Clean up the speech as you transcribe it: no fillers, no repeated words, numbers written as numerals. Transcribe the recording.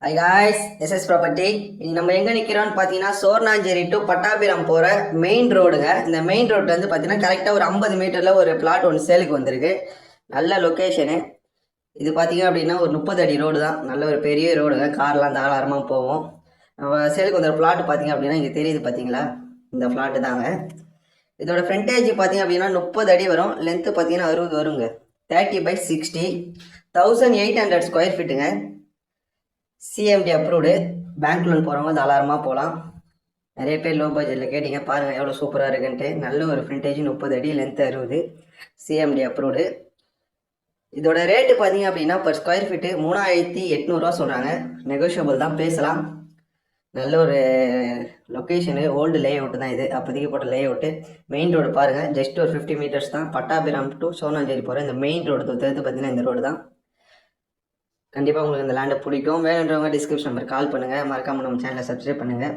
Hi guys, SS property. இன்னைக்கு நம்ம எங்கே நிற்கிறோம்னு பார்த்தீங்கன்னா சோர்ணாஞ்சேரி டு பட்டாபிராம் போகிற மெயின் ரோடுங்க. இந்த மெயின் ரோடு வந்து பார்த்தீங்கன்னா கரெக்டாக ஒரு 50 மீட்டரில் ஒரு பிளாட் ஒன்று சேலுக்கு வந்திருக்கு. நல்ல லொக்கேஷனு. இது பார்த்தீங்க அப்படின்னா ஒரு 30 அடி ரோடு தான். நல்ல ஒரு பெரிய ரோடுங்க. கார்லாம் தாராளமாக போவோம். நம்ம சேலுக்கு வந்த பிளாட் பார்த்தீங்க அப்படின்னா இங்கே தெரியுது பார்த்தீங்களா, இந்த பிளாட்டு தாங்க. இதோட ஃப்ரண்டேஜ் பார்த்தீங்க அப்படின்னா 30 அடி வரும். லென்த்து பார்த்தீங்கன்னா 60 வருங்க. 30/60, 1800 ஸ்கொயர் ஃபீட்டுங்க. CMD approved. பேங்க் லோன் போகிறவங்க தாராளமாக போகலாம். நிறைய பேர் லோ பட்ஜெட்டில் கேட்டிங்க, பாருங்கள் எவ்வளோ சூப்பராக இருக்குன்ட்டு. நல்ல ஒரு ஃப்ரண்டேஜ் 30 அடி, லென்த் 60, சிஎம்டி அப்ரூவ்டு. இதோட ரேட்டு பார்த்தீங்க அப்படின்னா பர் ஸ்கொயர் ஃபீட்டு 3800 சொல்கிறாங்க. நெகோஷியபிள் தான், பேசலாம். நல்ல ஒரு லொக்கேஷனு, ஓல்டு லே அவுட்டு தான் இது, அப்போதைக்கு போட்ட லே அவுட்டு. மெயின் ரோடு பாருங்கள், ஜஸ்ட் ஒரு 50 மீட்டர்ஸ் தான். பட்டாபிராம் டு சோனாஞ்சேரி போகிற இந்த மெயின் ரோடு தவிர்த்து பார்த்தீங்கன்னா இந்த ரோடு தான். கண்டிப்பாக உங்களுக்கு இந்த லேண்டை பிடிக்கும். வேணுன்றவங்க டிஸ்கிரிப்ஷன் நம்பர் கால் பண்ணுங்கள். மறக்காமல் நம்ம சேனலை சப்ஸ்கிரைப் பண்ணுங்கள்.